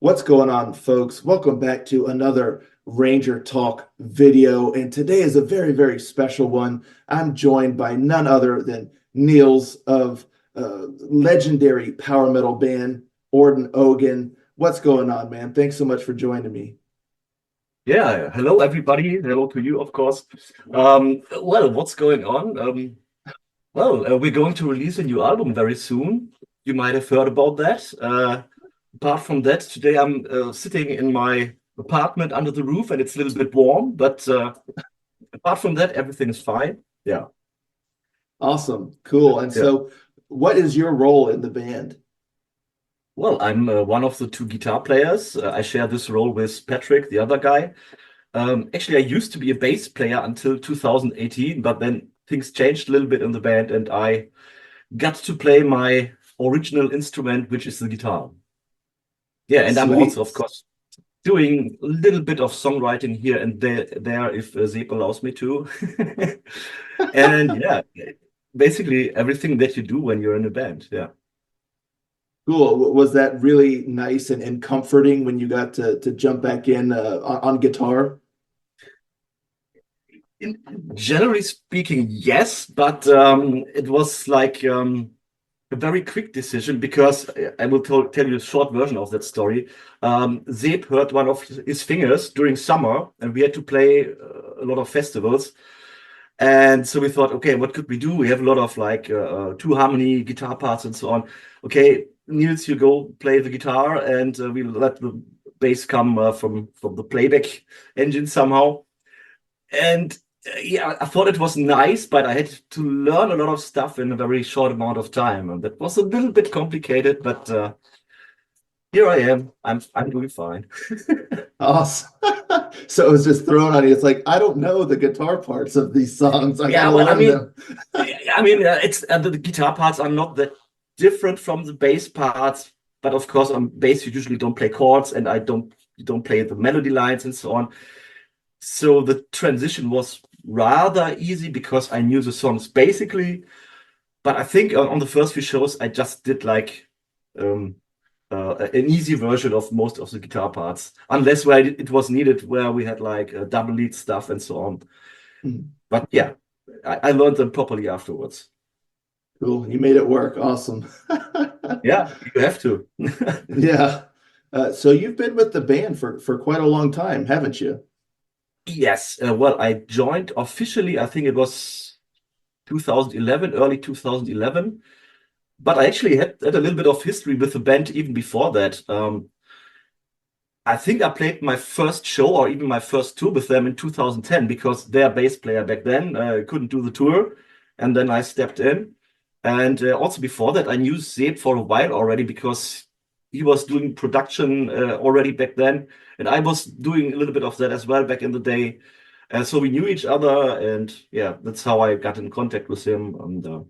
What's going on, folks? Welcome back to another Ranger Talk video. And today is a very, very special one. I'm joined by none other than Niels of legendary power metal band, ORDEN OGAN. What's going on, man? Thanks so much for joining me. Yeah, hello everybody. Hello to you, of course. Well, what's going on? We're going to release a new album very soon. You might have heard about that. Apart from that, today I'm sitting in my apartment under the roof and it's a little bit warm, but apart from that, everything is fine. Yeah. Awesome. Cool. And Yeah. so, what is your role in the band? Well, I'm one of the two guitar players. I share this role with Patrick, the other guy. Actually, I used to be a bass player until 2018, but then things changed a little bit in the band, and I got to play my original instrument, which is the guitar. Yeah, and I'm also, Sweet. of course, doing a little bit of songwriting here and there if Seb allows me to. And yeah, basically everything that you do when you're in a band. Yeah. Cool. Was that really nice and comforting when you got to jump back in on guitar? In generally speaking, yes, but it was like a very quick decision because I will tell you a short version of that story. Seb hurt one of his fingers during summer, and we had to play a lot of festivals. And so we thought, okay, what could we do? We have a lot of like two harmony guitar parts and so on. Okay, Niels, you go play the guitar, and we let the bass come from the playback engine somehow. And yeah, I thought it was nice, but I had to learn a lot of stuff in a very short amount of time, and that was a little bit complicated. But here I am. I'm doing fine. Awesome. So it was just thrown on you. It's like, I don't know the guitar parts of these songs. I got Yeah, to well, learn them. it's the guitar parts are not that different from the bass parts, but of course on bass you usually don't play chords, and I don't you don't play the melody lines and so on. So the transition was rather easy because I knew the songs basically. But I think on the first few shows I just did like um, an easy version of most of the guitar parts, unless where it was needed, where we had like double lead stuff and so on. Mhm. But yeah, I learned them properly afterwards. Cool. You made it work. Awesome. Yeah, you have to. Yeah. So you've been with the band for quite a long time, haven't you? Yes, well, I joined officially, I think it was 2011, early 2011, but I actually had a little bit of history with the band even before that. I think I played my first show or even my first tour with them in 2010 because their bass player back then couldn't do the tour. And then I stepped in. And also before that, I knew Seb for a while already because he was doing production already back then. And I was doing a little bit of that as well back in the day. So we knew each other. And yeah, that's how I got in contact with him. And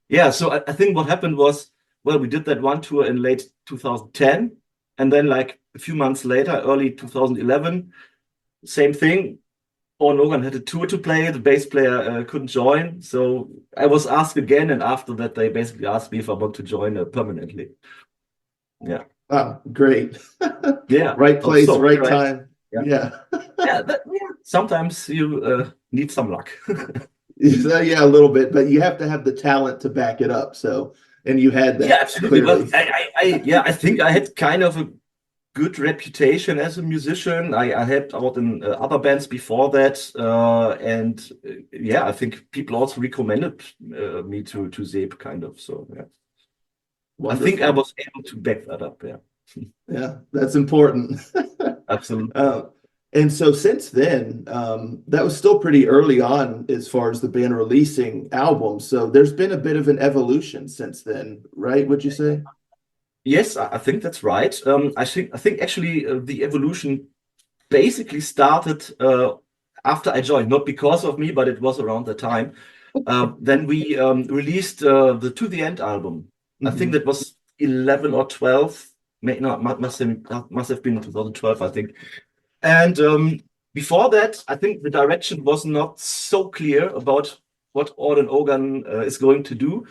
yeah, so I think what happened was, well, we did that one tour in late 2010. And then, like a few months later, early 2011, same thing. Owen Logan had a tour to play. The bass player couldn't join. So I was asked again. And after that, they basically asked me if I want to join permanently. Yeah. Oh, great. Yeah. Right Oh, place, so right here I am. time. Yeah. Yeah. Yeah. Sometimes you need some luck. Yeah, a little bit, but you have to have the talent to back it up. So, and you had Yeah, that absolutely. Well, clearly. yeah, I think I had kind of a good reputation as a musician. I helped out in other bands before that, and yeah, I think people also recommended me to Zeep kind of. So yeah, I think I Wonderful. was able to back that up. Yeah, Yeah, that's important. absolutely. Uh, and so since then, that was still pretty early on as far as the band releasing albums. So there's been a bit of an evolution since then, right? Would you say? Yes, I think that's right. I think actually the evolution basically started after I joined, not because of me, but it was around the time. Then we released the To the End album. I think Hmm. that was 11 or 12. No, must have been 2012, I think. And before that, I think the direction was not so clear about what Orden Ogan is going to do.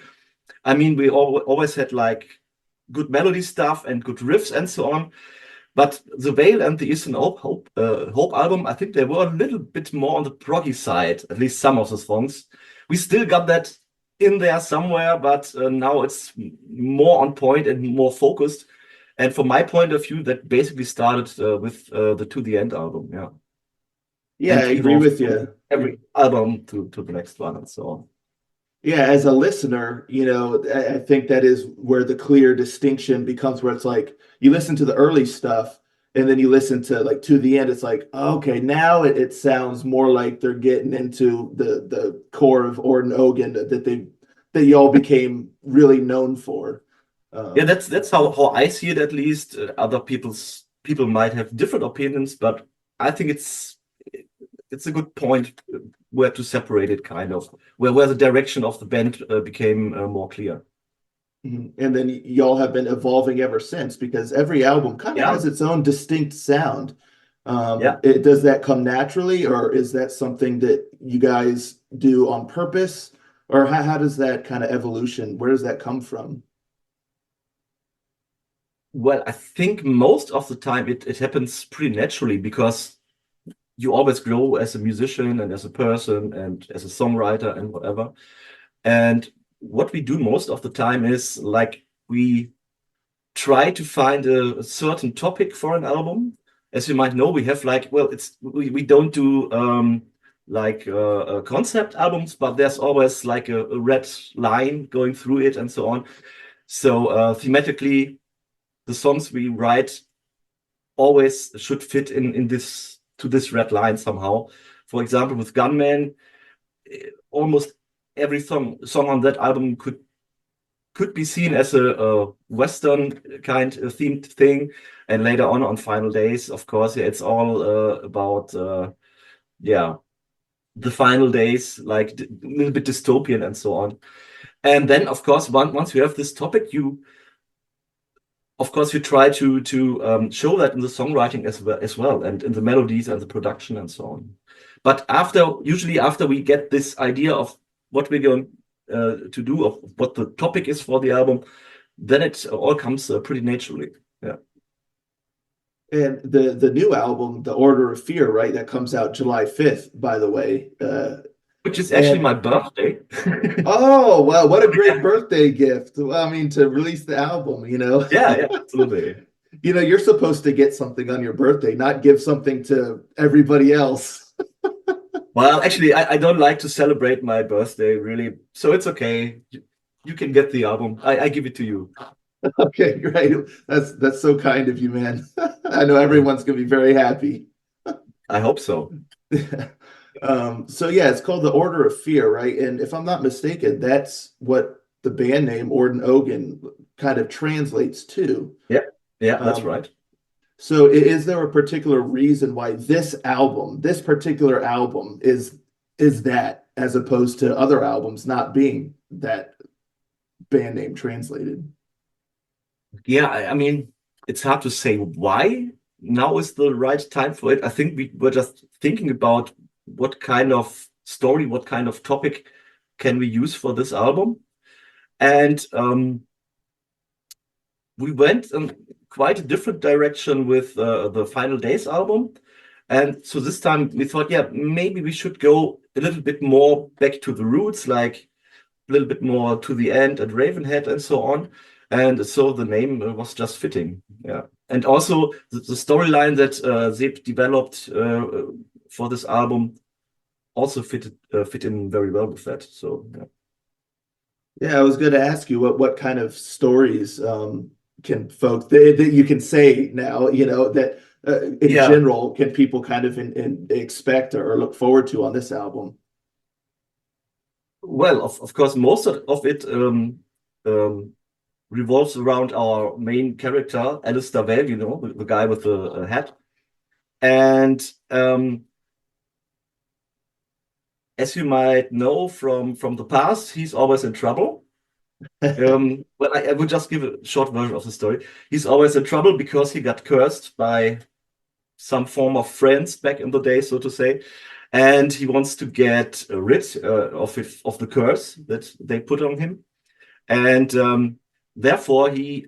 I mean, we always had like good melody stuff and good riffs and so on. But the Veil and the Eastern Hope album, I think they were a little bit more on the proggy side, at least some of the songs. We still got that in there somewhere, but now it's more on point and more focused. And from my point of view, that basically started with the To the End album, yeah. Yeah, And I agree evolved with you. every album to the next one and so on. Yeah, as a listener, I think that is where the clear distinction becomes, where it's like you listen to the early stuff and then you listen to like To the End. It's like, okay, now it sounds more like they're getting into the core of Orden Ogan that y'all became really known for. Yeah, that's how I see it, at least. Other people might have different opinions, but I think it's a good point where to separate it, kind of, where the direction of the band became more clear. And then y'all have been evolving ever since, because every album kind of Yeah, has its own distinct sound. yeah. Does that come naturally, or is that something that you guys do on purpose? Or how does that kind of evolution, where does that come from? Well, I think most of the time it happens pretty naturally, because you always grow as a musician and as a person and as a songwriter and whatever. And what we do most of the time is like we try to find a certain topic for an album. As you might know, we have like, well, we don't do concept albums, but there's always like a red line going through it and so on. So thematically, the songs we write always should fit in this red line somehow. For example, with Gunman, almost every song on that album could be seen as a Western kind of themed thing. And later on Final Days, of course, yeah, it's all about the final days, like a little bit dystopian and so on. And then, of course, once you have this topic, you try to show that in the songwriting as well, and in the melodies and the production and so on. But usually after we get this idea of what we're going to do, of what the topic is for the album, then it all comes pretty naturally. Yeah. And the new album, The Order of Fear, right? That comes out July 5th, by the way. Which is actually And my birthday. oh, well, what a great birthday gift. Well, I mean, to release the album, Yeah, absolutely. You're supposed to get something on your birthday, not give something to everybody else. Well, actually, I don't like to celebrate my birthday, really. So it's okay. You can get the album. I give it to you. Okay, great. That's so kind of you, man. I know Yeah, everyone's gonna be very happy. I hope so. So yeah, it's called The Order of Fear, right? And if I'm not mistaken, that's what the band name Orden Ogan kind of translates to. Yeah, yeah, that's Um, right. so is there a particular reason why this particular album is that, as opposed to other albums not being that band name translated? Yeah, I mean, it's hard to say why now is the right time for it. I think we were just thinking about what kind of story, what kind of topic can we use for this album. And we went in quite a different direction with the Final Days album. And so this time we thought, yeah, maybe we should go a little bit more back to the roots, like a little bit more To the End and Ravenhead and so on. And so the name was just fitting. Yeah. And also the storyline that Zeb developed for this album also fit in very well with that. So yeah. Yeah, I was going to ask you what kind of stories can folk that you can say now, that in Yeah. general can people kind of expect or look forward to on this album? Well, of course, most of it um, revolves around our main character, Alistair Vale, the guy with the hat. And as you might know from the past, he's always in trouble. Well, I would just give a short version of the story. He's always in trouble because he got cursed by some form of friends back in the day, so to say, and he wants to get rid of the curse that they put on him, and therefore he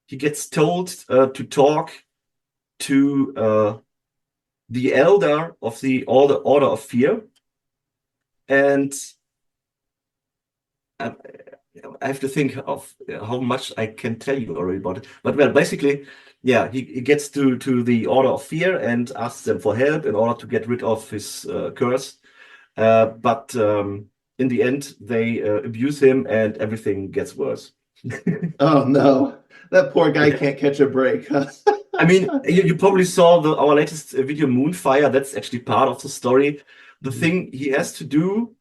gets told to talk to the elder of the Order of Fear, and I, I have to think of how much I can tell you already about it. But well, basically, yeah, he gets to the Order of Fear and asks them for help in order to get rid of his curse. But in the end, they abuse him, and everything gets worse. Oh no, that poor guy Yeah. can't catch a break. I mean, you probably saw our latest video, Moonfire. That's actually part of the story. The thing he has to do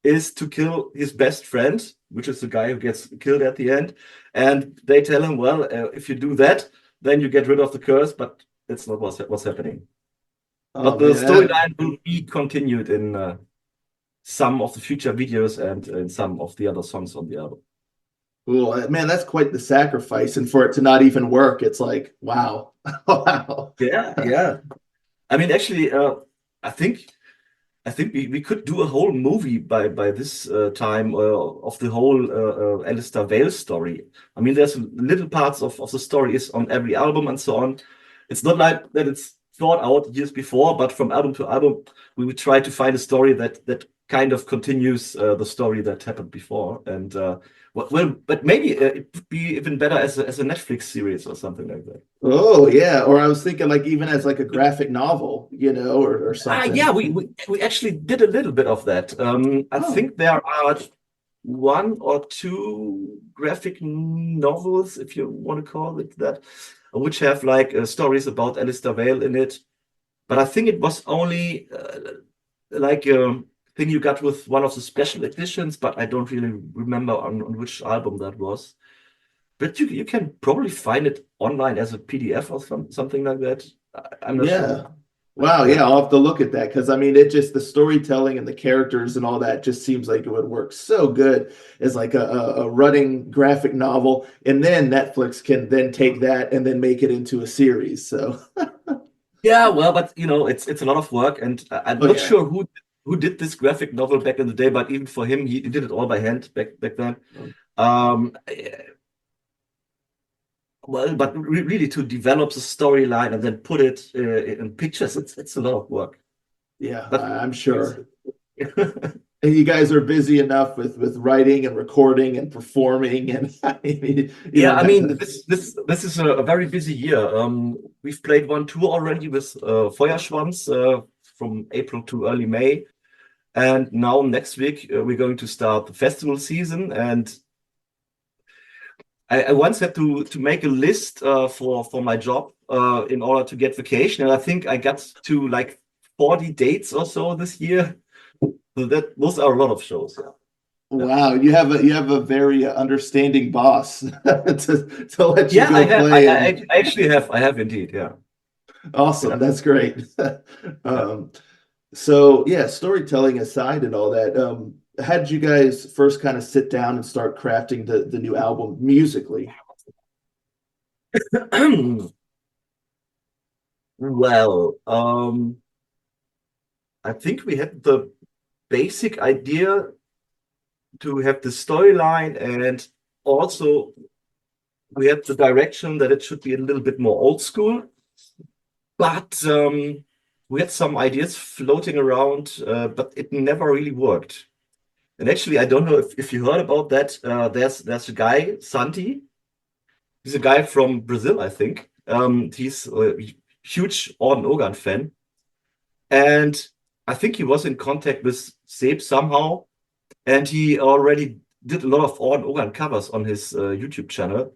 is to kill his best friend, which is the guy who gets killed at the end. And they tell him, well, if you do that, then you get rid of the curse, but that's not what's happening. Oh But the man, storyline will be continued in some of the future videos and in some of the other songs on the album. well, man, that's quite the sacrifice, and for it to not even work, it's like, wow, wow. Yeah, yeah. I mean, actually, I think we could do a whole movie by this time of the whole Alistair Vale story. I mean, there's little parts of the story is on every album and so on. It's not like that it's thought out years before, but from album to album, we would try to find a story that kind of continues the story that happened before. And well, but maybe it would be even better as a Netflix series or something like that. Oh yeah, or I was thinking like even as like a graphic novel, or Yeah, something. we actually did a little bit of that. I Oh, think there are one or two graphic novels, if you want to call it that, which have like stories about Alistair Vale in it. But I think it was only like a thing you got with one of the special editions, but I don't really remember on which album that was. But you can probably find it online as a PDF or something like that. I'm not sure. yeah. Wow, Yeah. yeah, I'll have to look at that because I mean, it just the storytelling and the characters and all that just seems like it would work so good as like a running graphic novel, and then Netflix can then take that and then make it into a series. So, Yeah, well, but it's a lot of work, and I'm oh not yeah. sure who did this graphic novel back in the day, but even for him, he did it all by hand back then. Well, but really to develop the storyline and then put it in pictures, it's a lot of work. Yeah, But I'm sure. And you guys are busy enough with writing and recording and performing, and I mean, you yeah, don't I have mean, to. this is a very busy year. We've played one tour already with Feuerschwanz from April to early May. And now next week we're going to start the festival season. And I once had to make a list for my job in order to get vacation, and I think I got to like 40 dates or so this year. So those are a lot of shows. Yeah. Yeah. Wow, you have a very understanding boss to let you Yeah, I go have. play and I actually have. I have indeed. Yeah. awesome. Yeah. That's great. Yeah. Um, so yeah, storytelling aside and all that, how did you guys first kind of sit down and start crafting the new album musically? Well, I think we had the basic idea to have the storyline, and also we had the direction that it should be a little bit more old school. But we had some ideas floating around, but it never really worked. And actually, I don't know if you heard about that. There's a guy, Santi. He's a guy from Brazil, I think. He's a huge Orden Ogan fan, and I think he was in contact with Seb somehow, and he already did a lot of Orden Ogan covers on his YouTube channel.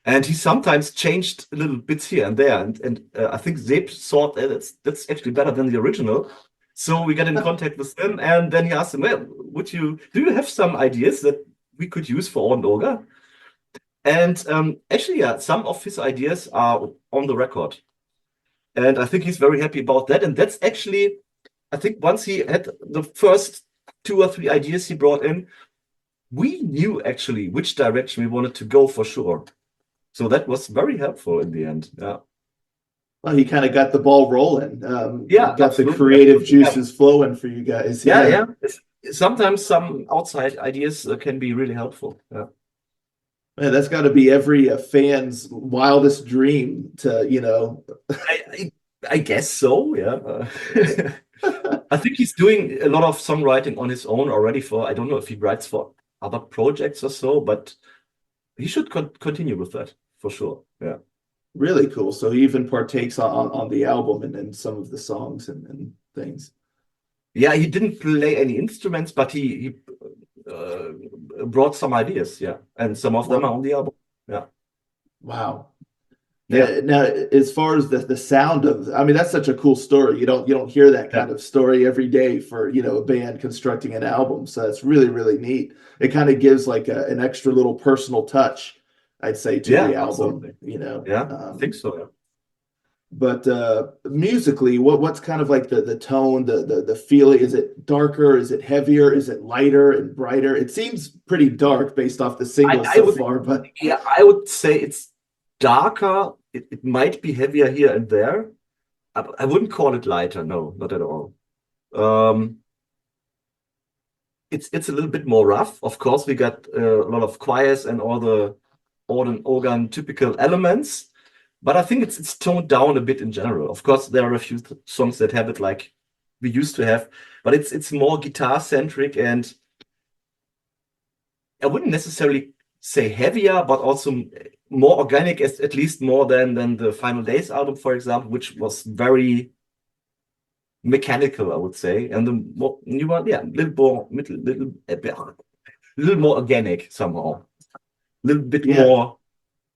And he sometimes changed little bits here and there. And I think Zeep thought that that's actually better than the original. So we got in contact with him, and then he asked him, well, do you have some ideas that we could use for Orn Ogre? And actually, yeah, some of his ideas are on the record. And I think he's very happy about that. And that's actually, I think once he had the first two or three ideas he brought in, we knew actually which direction we wanted to go for sure. So that was very helpful in the end. Yeah. Well, he kind of got the ball rolling, Yeah, got the absolutely, creative absolutely. Yeah, juices flowing for you guys. yeah, Yeah. yeah. Sometimes some outside ideas can be really helpful. Yeah. Man, that's got to be every fan's wildest dream to, I, I, I guess so, yeah. I think he's doing a lot of songwriting on his own already for, I don't know if he writes for other projects or so, but he should continue with that for sure. Yeah. Really cool. So he even partakes on the album and some of the songs and things. Yeah, he didn't play any instruments, but he brought some ideas, yeah. And some of them are Wow. on the album. Yeah. Wow. Yeah. Now, as far as the sound of, I mean, that's such a cool story. You don't hear that Yeah. kind of story every day for, a band constructing an album. So that's really, really neat. It kind of gives like an extra little personal touch, I'd say, to Yeah, the album, absolutely. Yeah, I think so. Yeah. But musically, what's kind of like the tone, the feeling? Is it darker? Is it heavier? Is it lighter and brighter? It seems pretty dark based off the singles I so would, far, but yeah, I would say it's darker. It might be heavier here and there. I wouldn't call it lighter. No, not at all. Um, it's a little bit more rough. Of course, we got a lot of choirs and all the organ organ typical elements, but I think it's toned down a bit in general. Of course, there are a few songs that have it like we used to have, but it's more guitar centric, and I wouldn't necessarily say heavier, but also more organic, at least more than the Final Days album, for example, which was very mechanical, I would say, and the more new one, yeah, little more organic somehow, a little bit yeah. more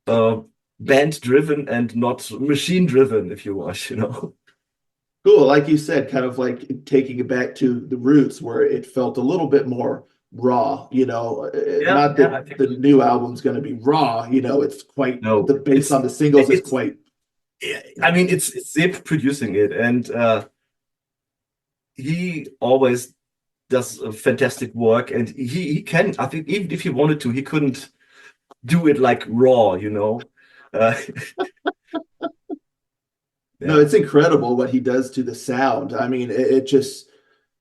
uh, band driven and not machine driven, if you wish, you know. Cool. Like you said, kind of like taking it back to the roots where it felt a little bit more raw, Yeah, not yeah, I that think the new album's going to be raw, it's quite no, based on the singles is it's quite, I mean it's Zip producing it, and he always does a fantastic work, and he can, I think, even if he wanted to, he couldn't do it like raw, you know. Uh, no, yeah, it's incredible what he does to the sound. I mean, it just,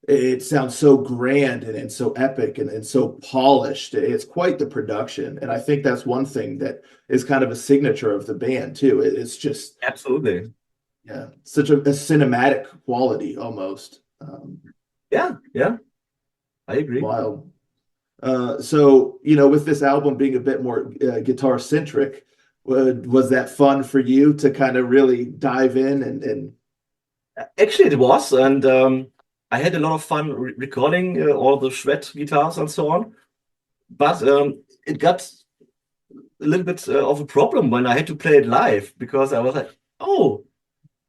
it sounds so grand and so epic and so polished. It's quite the production. And I think that's one thing that is kind of a signature of the band too. It's just, absolutely. yeah, such a cinematic quality almost. Yeah, yeah, I agree. Wild. So, with this album being a bit more guitar centric, was that fun for you to kind of really dive in and Actually, it was, and I had a lot of fun recording all the shred guitars and so on. But it got a little bit of a problem when I had to play it live, because I was like, oh,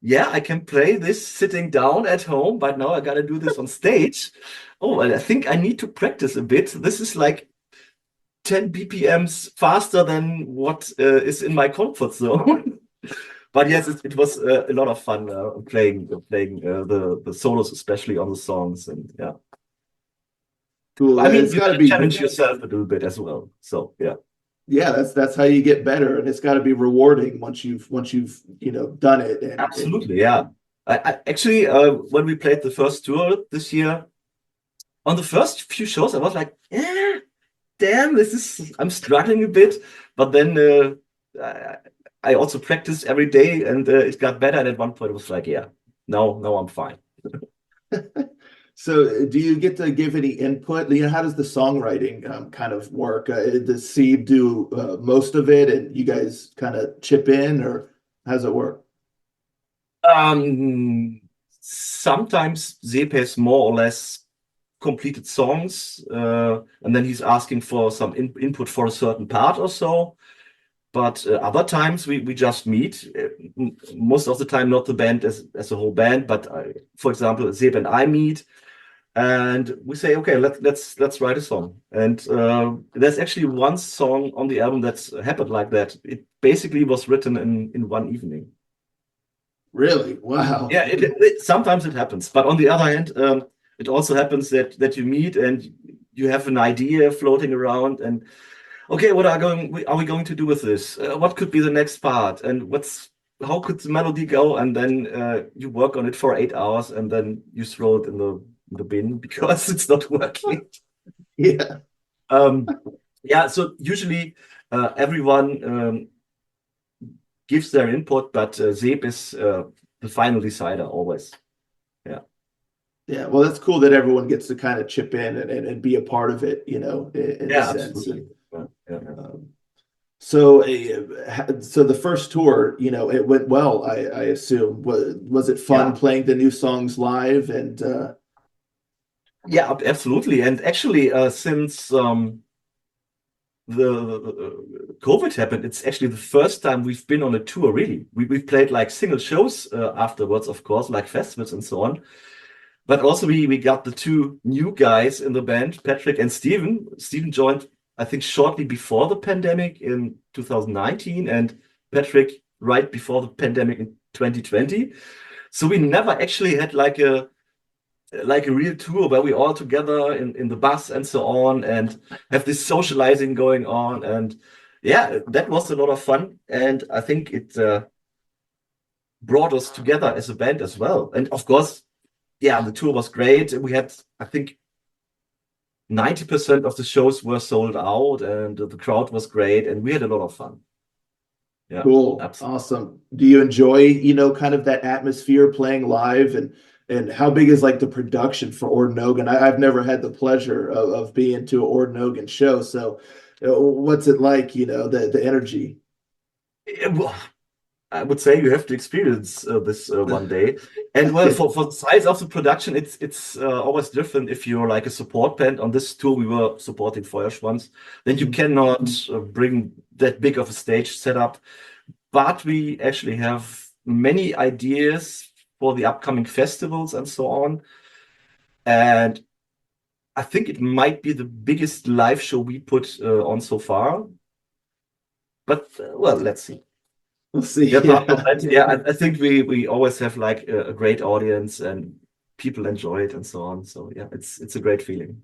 yeah, I can play this sitting down at home, but now I gotta do this on stage. Oh, and I think I need to practice a bit. This is like 10 BPMs faster than what is in my comfort zone. But yes, it was a lot of fun playing the solos, especially on the songs, and yeah. cool. I mean, It's you got to gotta be, challenge yourself a little bit as well. So yeah. yeah, that's how you get better, and it's got to be rewarding once you've done it and Absolutely, yeah. I actually, when we played the first tour this year, on the first few shows, I was like, "Yeah, damn, I'm struggling a bit." But then I, I also practiced every day, and it got better. And at one point, it was like, "Yeah, now I'm fine." So, do you get to give any input? How does the songwriting kind of work? Does Steve do most of it, and you guys kind of chip in, or how does it work? Um, Sometimes Zep has more or less completed songs, and then he's asking for some input for a certain part or so. But other times we just meet. Most of the time, not the band as a whole band, but for example, Seb and I meet, and we say, okay, let's write a song. And there's actually one song on the album that's happened like that. It basically was written in one evening. Really? Wow. Yeah, sometimes it happens, but on the other hand, it also happens that you meet and you have an idea floating around, and okay, what are we going to do with this? What could be the next part? And how could the melody go? And then you work on it for 8 hours, and then you throw it in the bin because it's not working. Yeah. Um, yeah, so usually everyone gives their input, but Seb is the final decider always. Yeah. Yeah, well, that's cool that everyone gets to kind of chip in and be a part of it, in a Yeah, sense. absolutely. And Yeah. um, so, so the first tour, it went well, I assume. Was it fun Yeah. playing the new songs live? And Yeah, absolutely. And actually, since the COVID happened, it's actually the first time we've been on a tour, really. We've played like single shows afterwards, of course, like festivals and so on. But also we got the two new guys in the band, Patrick and Steven. Steven joined, I think, shortly before the pandemic in 2019, and Patrick right before the pandemic in 2020. So we never actually had like a real tour where we all together in the bus and so on and have this socializing going on. And yeah, that was a lot of fun. And I think it brought us together as a band as well. And of course, yeah, the tour was great. We had, I think, 90% of the shows were sold out and the crowd was great and we had a lot of fun. Yeah, cool, absolutely. awesome. Do you enjoy, kind of that atmosphere playing live, and how big is like the production for Orden Ogan? I've never had the pleasure of being to an Orden Ogan show. So, what's it like, the energy? Well, I would say you have to experience this one day. And well, for the size of the production, it's always different. If you're like a support band on this tour, we were supporting Feuerschwanz, then you cannot bring that big of a stage setup. But we actually have many ideas for the upcoming festivals and so on. And I think it might be the biggest live show we put on so far. But well, let's see. We'll see. Yeah, apart from Yeah. that, yeah, I think we always have like a great audience and people enjoy it and so on. So yeah, it's a great feeling.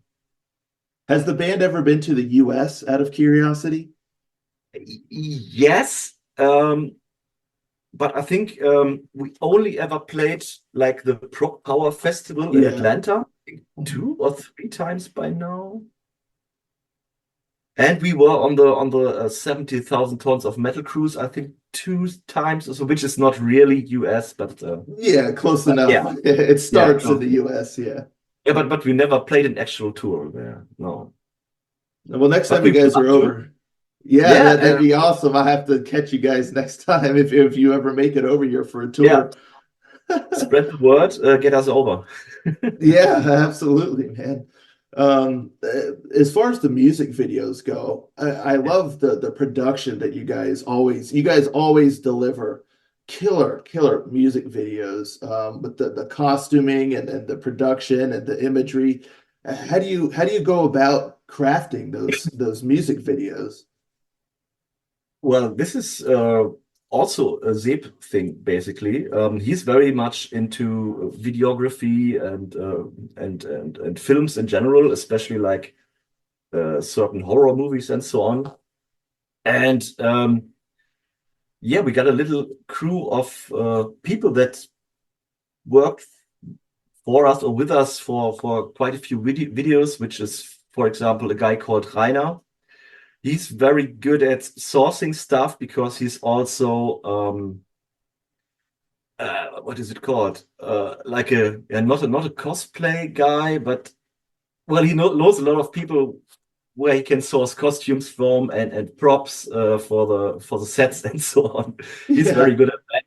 Has the band ever been to the US out of curiosity? Yes, but I think we only ever played like the Prog Power Festival in Yeah. Atlanta, I think 2 or 3 times by now. And we were on the 70,000 tons of metal cruise, I think 2 times, so which is not really US, Yeah, close but enough. yeah, It yeah, starts in close. the US, yeah. Yeah, but we never played an actual tour there. No, Well, next but time you we would guys are love to. over, yeah, Yeah, that'd be awesome. I have to catch you guys next time if you ever make it over here for a yeah. tour. Spread the word. Get us over. Yeah, absolutely, man. As far as the music videos go, I love the production that you guys always deliver killer music videos, with the costuming and the production and the imagery. How do you go about crafting those music videos? Well, this is also a Zeb thing, basically. He's very much into videography and films in general, especially like certain horror movies and so on. And yeah, we got a little crew of people that work for us or with us for quite a few videos, which is, for example, a guy called Rainer. He's very good at sourcing stuff because he's also what is it called? Like not a cosplay guy, but well, he knows a lot of people where he can source costumes from and props for the sets and so on. He's very Yeah. good at that.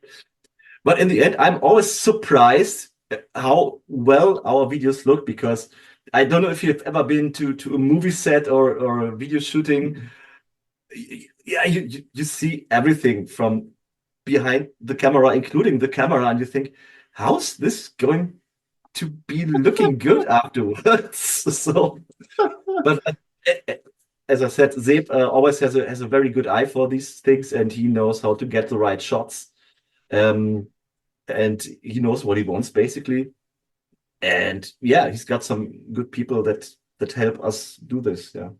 But in the end, I'm always surprised at how well our videos look because I don't know if you've ever been to a movie set or a video shooting. Yeah, you see everything from behind the camera, including the camera, and you think, how's this going to be looking good afterwards? So, but as I said, Zeb always has a very good eye for these things, and he knows how to get the right shots. Um, and he knows what he wants basically. And yeah, he's got some good people that help us do this. Yeah.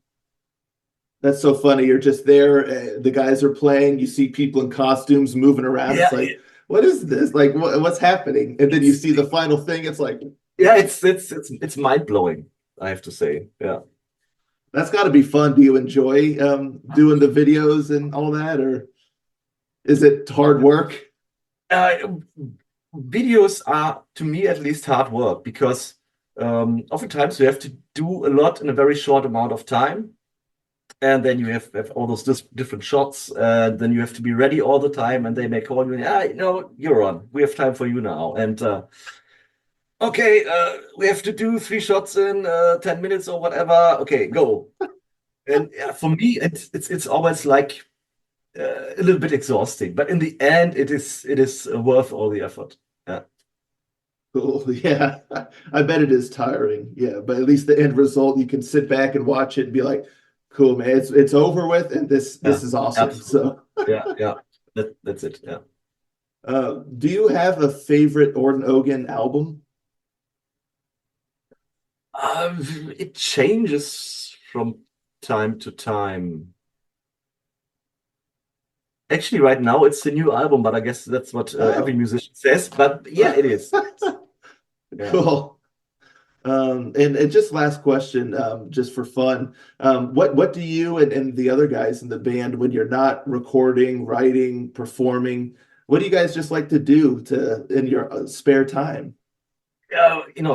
That's so funny. You're just there. The guys are playing. You see people in costumes moving around. It's Yeah, like, what is this? Like, what's happening? And then you it's see the final thing. It's like, yeah, it's mind blowing, I have to say. Yeah. that's got to be fun. Do you enjoy doing the videos and all that? Or Is it hard work? Uh, Videos are, to me at least, hard work because oftentimes you have to do a lot in a very short amount of time. And then you have all those different shots. Then you have to be ready all the time. And they may call you, yeah, no, you're on. We have time for you now. And okay, we have to do 3 shots in 10 minutes or whatever. Okay, go. And for me, it's always like a little bit exhausting. But in the end, it is worth all the effort. Yeah. Cool. Yeah. I bet it is tiring. Yeah, but at least the end result, you can sit back and watch it and be like, cool, man, it's over with, and this Yeah, is awesome. absolutely. So, Yeah, yeah. That's it. Yeah. do you have a favorite Orden Ogan album? It changes from time to time. Actually, right now it's the new album, but I guess that's what every Oh, musician says. But yeah, it is. Yeah. cool. And just last question, just for fun, what do you and the other guys in the band when you're not recording, writing, performing? What do you guys just like to do to in your spare time?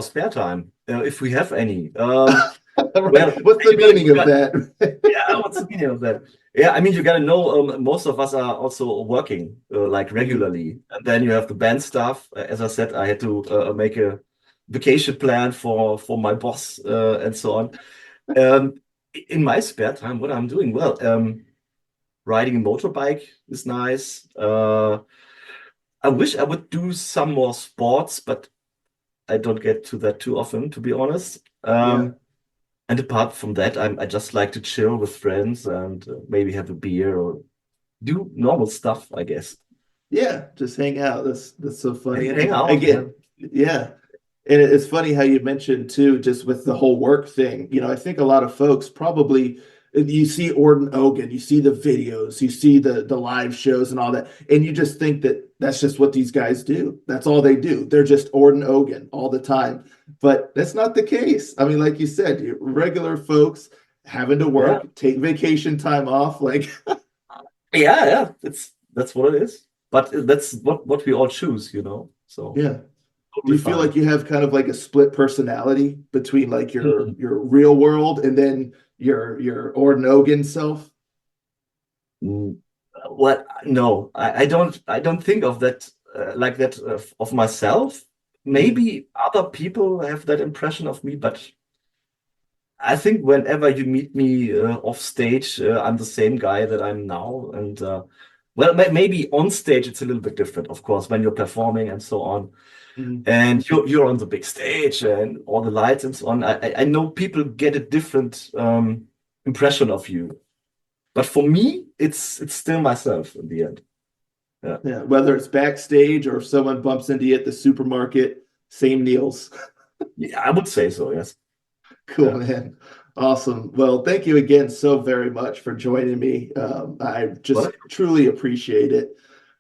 Spare time, if we have any. Right. Well, What's the meaning you of got, that? yeah, what's the meaning of that? Yeah, I mean, you gotta know, most of us are also working like Mhm. regularly, and then you have the band stuff. As I said, I had to make a vacation plan for my boss and so on. Um, in my spare time, what I'm doing, well, riding a motorbike is nice. I wish I would do some more sports, but I don't get to that too often, to be honest. Yeah. And apart from that, I just like to chill with friends and maybe have a beer or do normal stuff, I guess. Yeah, just hang out. That's so funny. Hang out, yeah. Again, yeah. And it's funny how you mentioned too, just with the whole work thing. I think a lot of folks probably you see Orden Ogan, you see the videos, you see the live shows and all that, and you just think that that's just what these guys do. That's all they do. They're just Orden Ogan all the time. But that's not the case. I mean, like you said, regular folks having to Yeah, work, take vacation time off, like yeah, yeah. That's what it is. But that's what we all choose. So yeah. Do totally you feel fine. like you have kind of like a split personality between like your Mm, your real world and then your Ordinogan self? mm. What? No, I don't think of that like that of myself. Mhm, Maybe other people have that impression of me, but I think whenever you meet me off stage, I'm the same guy that I'm now. And well, maybe on stage it's a little bit different, of course, when you're performing and so on. mhm, And you're on the big stage and all the lights and so on. I know people get a different impression of you, but for me, it's still myself in the end. Yeah, yeah, whether it's backstage or if someone bumps into you at the supermarket, same Niels. yeah, I would say so. Yes. Cool, Yeah. man. Awesome. Well, thank you again so very much for joining me. I just Well, truly appreciate it.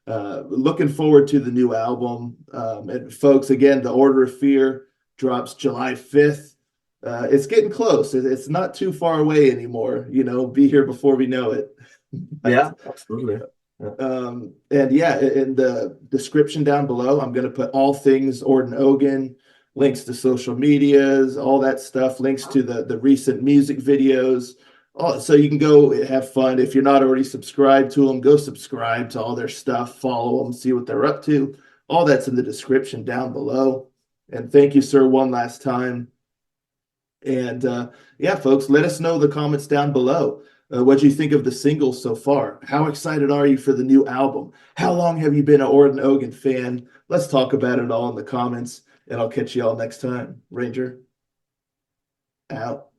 Looking forward to the new album. And folks, again, The Order of Fear drops July 5th. It's getting close. It's not too far away anymore. Be here before we know it. But yeah, absolutely. Yeah. and yeah, in the description down below, I'm going to put all things Orden Ogan, links to social medias, all that stuff, links to the recent music videos. So you can go have fun. If you're not already subscribed to them, go subscribe to all their stuff, follow them, see what they're up to. All that's in the description down below. And thank you, sir, one last time. And yeah, folks, let us know in the comments down below. What do you think of the singles so far? How excited are you for the new album? How long have you been an Orden Ogan fan? Let's talk about it all in the comments, and I'll catch you all next time. Ranger, out.